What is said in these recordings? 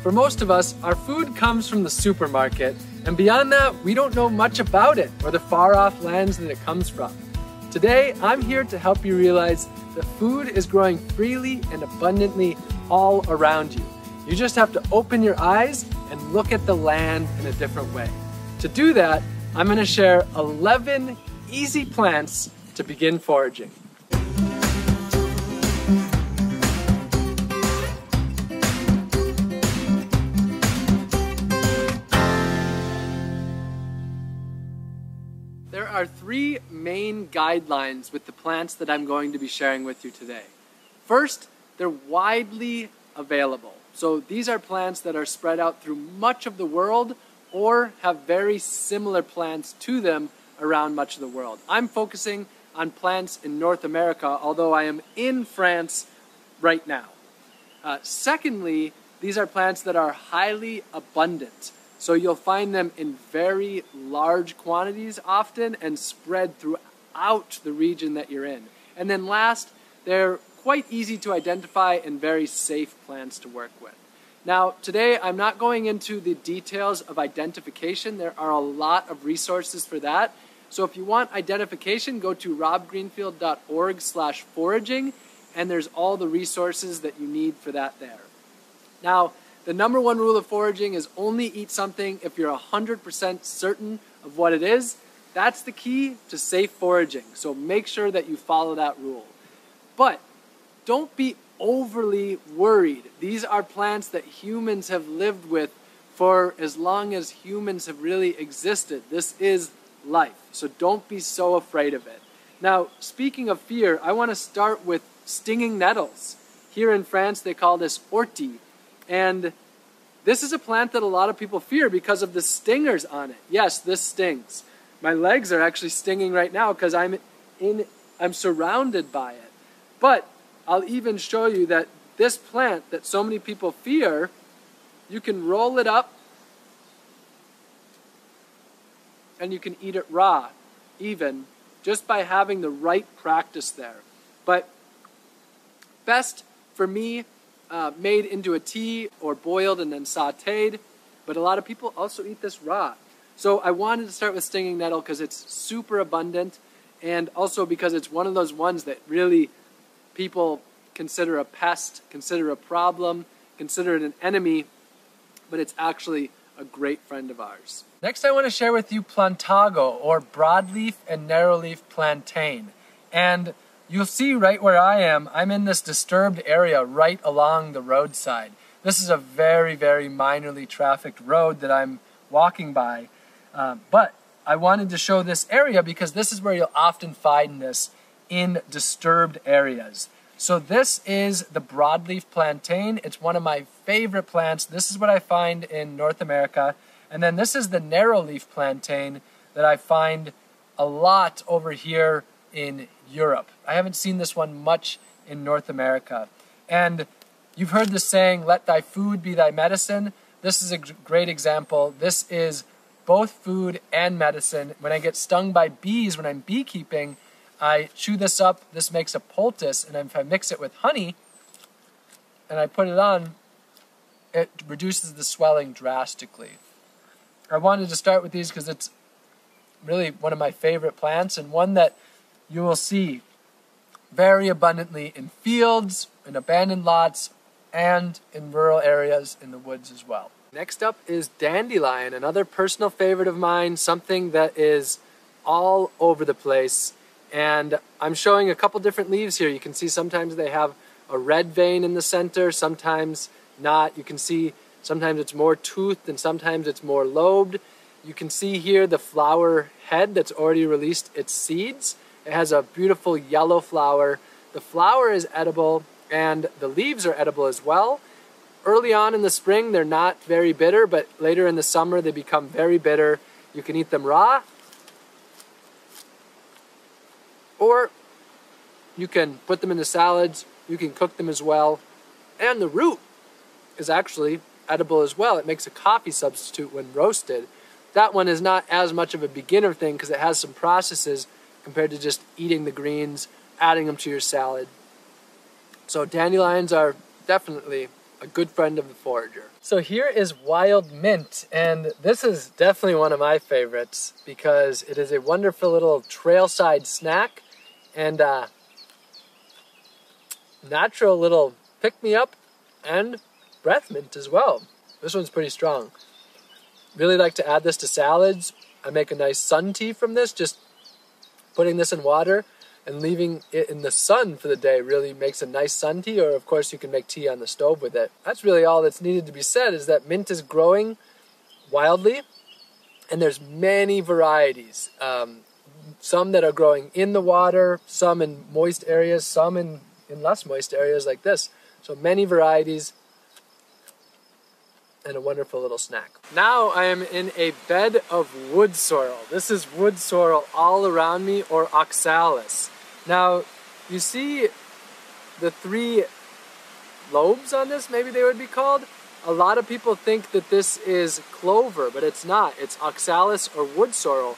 For most of us, our food comes from the supermarket, and beyond that, we don't know much about it or the far-off lands that it comes from. Today, I'm here to help you realize that food is growing freely and abundantly all around you. You just have to open your eyes and look at the land in a different way. To do that, I'm going to share 11 easy plants to begin foraging. There are three main guidelines with the plants that I'm going to be sharing with you today. First, they're widely available. So these are plants that are spread out through much of the world or have very similar plants to them around much of the world. I'm focusing on plants in North America, although I am in France right now. Secondly, these are plants that are highly abundant. So you'll find them in very large quantities often and spread throughout the region that you're in. And then last, they're quite easy to identify and very safe plants to work with. Now, today I'm not going into the details of identification. There are a lot of resources for that. So if you want identification, go to robgreenfield.org/foraging, and there's all the resources that you need for that there. Now, the number one rule of foraging is only eat something if you're 100% certain of what it is. That's the key to safe foraging, so make sure that you follow that rule. But don't be overly worried. These are plants that humans have lived with for as long as humans have really existed. This is life, so don't be so afraid of it. Now, speaking of fear, I want to start with stinging nettles. Here in France, they call this ortie. And this is a plant that a lot of people fear because of the stingers on it. Yes, this stings. My legs are actually stinging right now because I'm surrounded by it. But I'll even show you that this plant that so many people fear, you can roll it up and you can eat it raw, even just by having the right practice there. But best for me, made into a tea or boiled and then sauteed, but a lot of people also eat this raw. So I wanted to start with stinging nettle because it's super abundant, and also because it's one of those ones that really people consider a pest, consider a problem, consider it an enemy, but it's actually a great friend of ours. Next, I want to share with you plantago, or broadleaf and narrowleaf plantain. And you'll see right where I am, I'm in this disturbed area right along the roadside. This is a very, very minorly trafficked road that I'm walking by. But I wanted to show this area because this is where you'll often find this in disturbed areas. So this is the broadleaf plantain. It's one of my favorite plants. This is what I find in North America. And then this is the narrowleaf plantain that I find a lot over here in Europe. I haven't seen this one much in North America. And you've heard the saying, let thy food be thy medicine. This is a great example. This is both food and medicine. When I get stung by bees, when I'm beekeeping, I chew this up. This makes a poultice, and if I mix it with honey and I put it on, it reduces the swelling drastically. I wanted to start with these because it's really one of my favorite plants, and one that you will see very abundantly in fields, in abandoned lots, and in rural areas in the woods as well. Next up is dandelion, another personal favorite of mine, something that is all over the place. And I'm showing a couple different leaves here. You can see sometimes they have a red vein in the center, sometimes not. You can see sometimes it's more toothed and sometimes it's more lobed. You can see here the flower head that's already released its seeds. It has a beautiful yellow flower. The flower is edible and the leaves are edible as well. Early on in the spring, they're not very bitter, but later in the summer, they become very bitter. You can eat them raw, or you can put them into salads. You can cook them as well. And the root is actually edible as well. It makes a coffee substitute when roasted. That one is not as much of a beginner thing because it has some processes compared to just eating the greens, adding them to your salad. So dandelions are definitely a good friend of the forager. So here is wild mint, and this is definitely one of my favorites because it is a wonderful little trailside snack and natural little pick-me-up and breath mint as well. This one's pretty strong. Really like to add this to salads. I make a nice sun tea from this. Just putting this in water and leaving it in the sun for the day really makes a nice sun tea, or of course you can make tea on the stove with it. That's really all that's needed to be said, is that mint is growing wildly and there's many varieties. Some that are growing in the water, some in moist areas, some in less moist areas like this. So many varieties and a wonderful little snack. Now I am in a bed of wood sorrel. This is wood sorrel all around me, or oxalis. Now you see the three lobes on this, maybe they would be called. A lot of people think that this is clover, but it's not. It's oxalis or wood sorrel.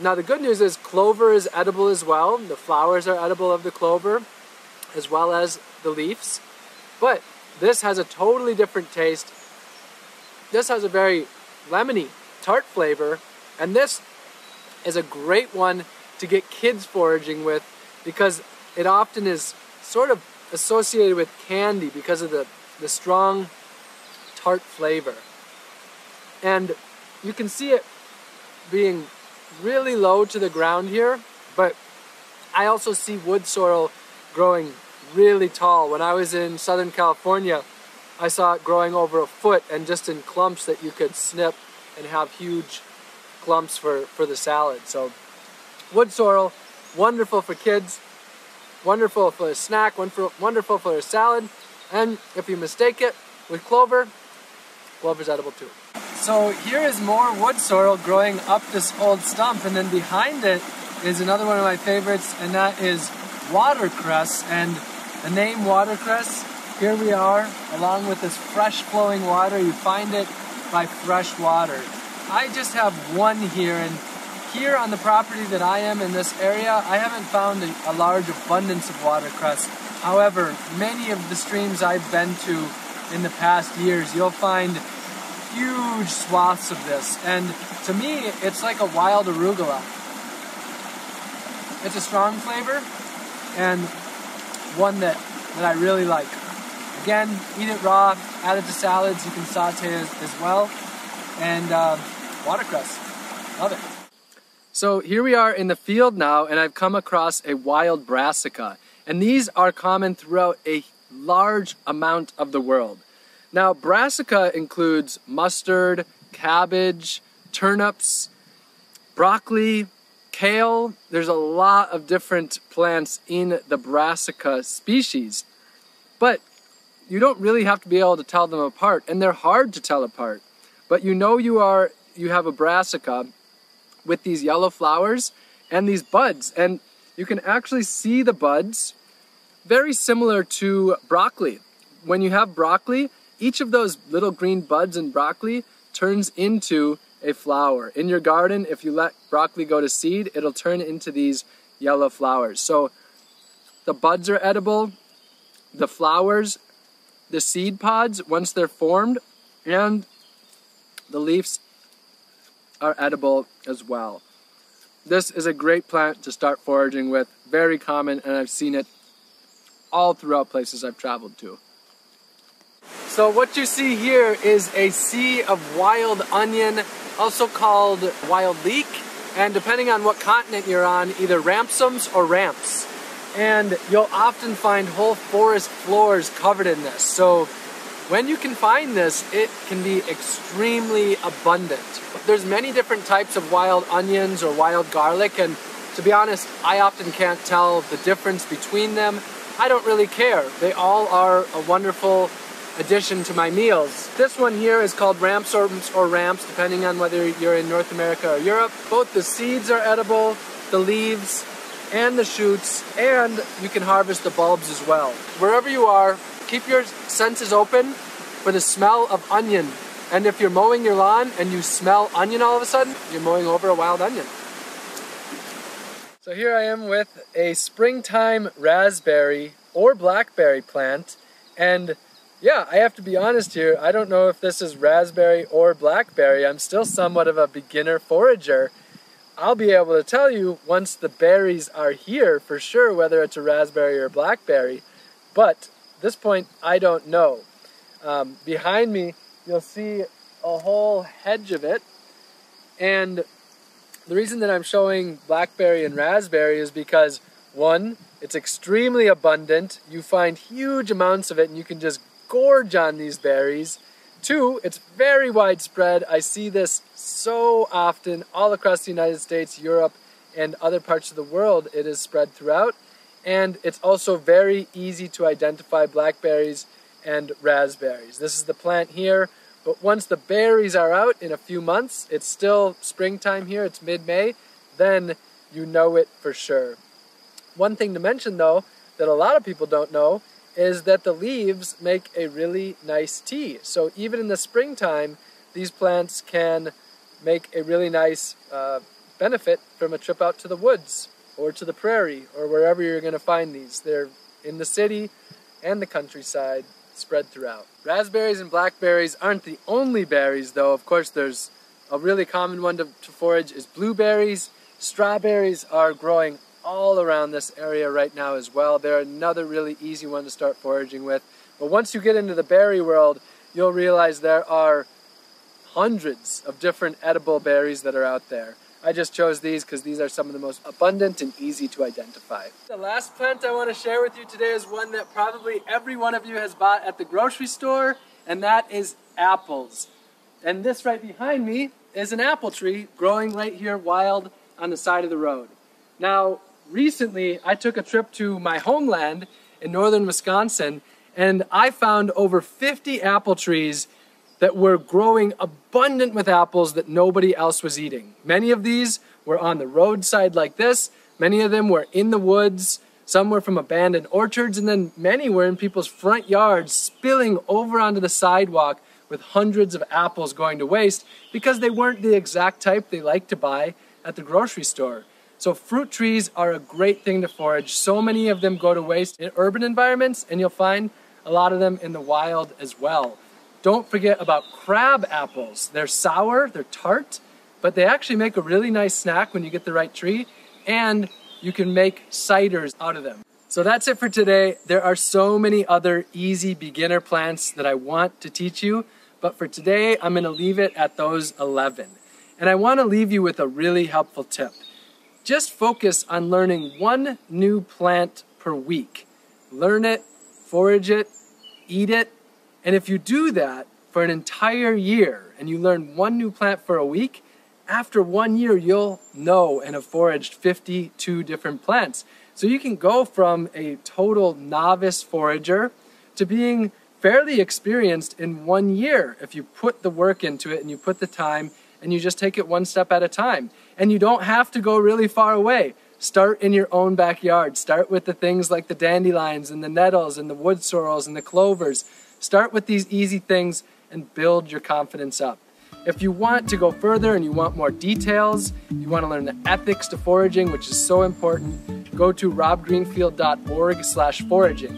Now the good news is clover is edible as well. The flowers are edible of the clover, as well as the leaves. But this has a totally different taste. This has a very lemony, tart flavor, and this is a great one to get kids foraging with because it often is sort of associated with candy because of the strong tart flavor. And you can see it being really low to the ground here, but I also see wood sorrel growing really tall. When I was in Southern California, I saw it growing over a foot and just in clumps that you could snip and have huge clumps for the salad. So wood sorrel, wonderful for kids, wonderful for a snack, wonderful for a salad, and if you mistake it with clover, clover's edible too. So here is more wood sorrel growing up this old stump, and then behind it is another one of my favorites, and that is watercress. And the name watercress, here we are, along with this fresh flowing water. You find it by fresh water. I just have one here, and here on the property that I am in this area, I haven't found a large abundance of watercress. However, many of the streams I've been to in the past years, you'll find huge swaths of this. And to me, it's like a wild arugula. It's a strong flavor and one that I really like. Again, eat it raw, add it to salads, you can saute it as well. And watercress, love it. So here we are in the field now, and I've come across a wild brassica. And these are common throughout a large amount of the world. Now, brassica includes mustard, cabbage, turnips, broccoli, kale. There's a lot of different plants in the brassica species. But you don't really have to be able to tell them apart, and they're hard to tell apart. But you know you have a brassica with these yellow flowers and these buds, and you can actually see the buds, very similar to broccoli. When you have broccoli, each of those little green buds in broccoli turns into a flower. In your garden, if you let broccoli go to seed, it'll turn into these yellow flowers. So the buds are edible, the flowers, the seed pods, once they're formed, and the leaves are edible as well. This is a great plant to start foraging with, very common, and I've seen it all throughout places I've traveled to. So what you see here is a sea of wild onion, also called wild leek, and depending on what continent you're on, either ramsons or ramps. And you'll often find whole forest floors covered in this. So when you can find this, it can be extremely abundant. There's many different types of wild onions or wild garlic, and to be honest, I often can't tell the difference between them. I don't really care. They all are a wonderful addition to my meals. This one here is called ramsons or ramps, depending on whether you're in North America or Europe. Both the seeds are edible, the leaves, and the shoots, and you can harvest the bulbs as well. Wherever you are, keep your senses open for the smell of onion. And if you're mowing your lawn and you smell onion all of a sudden, you're mowing over a wild onion. So here I am with a springtime raspberry or blackberry plant, and yeah, I have to be honest here. I don't know if this is raspberry or blackberry. I'm still somewhat of a beginner forager. I'll be able to tell you once the berries are here for sure whether it's a raspberry or blackberry. But at this point, I don't know. Behind me, you'll see a whole hedge of it. And the reason that I'm showing blackberry and raspberry is because, one, it's extremely abundant. You find huge amounts of it and you can just gorge on these berries. Two, it's very widespread. I see this so often all across the United States, Europe, and other parts of the world. It is spread throughout. And it's also very easy to identify blackberries and raspberries. This is the plant here, but once the berries are out in a few months, it's still springtime here, it's mid-May, then you know it for sure. One thing to mention though, that a lot of people don't know, is that the leaves make a really nice tea. So even in the springtime, these plants can make a really nice benefit from a trip out to the woods or to the prairie or wherever you're going to find these. They're in the city and the countryside, spread throughout. Raspberries and blackberries aren't the only berries though. Of course, there's a really common one to forage is blueberries. Strawberries are growing all around this area right now as well. They're another really easy one to start foraging with. But once you get into the berry world, you'll realize there are hundreds of different edible berries that are out there. I just chose these because these are some of the most abundant and easy to identify. The last plant I want to share with you today is one that probably every one of you has bought at the grocery store, and that is apples. And this right behind me is an apple tree growing right here wild on the side of the road. Now, recently I took a trip to my homeland in northern Wisconsin, and I found over 50 apple trees that were growing abundant with apples that nobody else was eating. Many of these were on the roadside like this. Many of them were in the woods. Some were from abandoned orchards, and then many were in people's front yards spilling over onto the sidewalk with hundreds of apples going to waste because they weren't the exact type they like to buy at the grocery store. So fruit trees are a great thing to forage. So many of them go to waste in urban environments, and you'll find a lot of them in the wild as well. Don't forget about crab apples. They're sour, they're tart, but they actually make a really nice snack when you get the right tree, and you can make ciders out of them. So that's it for today. There are so many other easy beginner plants that I want to teach you, but for today, I'm gonna leave it at those 11. And I wanna leave you with a really helpful tip. Just focus on learning one new plant per week. Learn it, forage it, eat it, and if you do that for an entire year and you learn one new plant for a week, after 1 year you'll know and have foraged 52 different plants. So you can go from a total novice forager to being fairly experienced in 1 year if you put the work into it and you put the time and you just take it one step at a time. And you don't have to go really far away. Start in your own backyard. Start with the things like the dandelions and the nettles and the wood sorrels and the clovers. Start with these easy things and build your confidence up. If you want to go further and you want more details, you want to learn the ethics to foraging, which is so important, go to robgreenfield.org/foraging.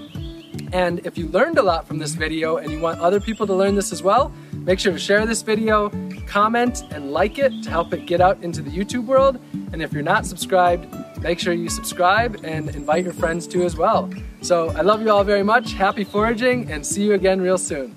And if you learned a lot from this video and you want other people to learn this as well, make sure to share this video, comment and like it to help it get out into the YouTube world. And if you're not subscribed, make sure you subscribe and invite your friends to as well. So I love you all very much. Happy foraging and see you again real soon.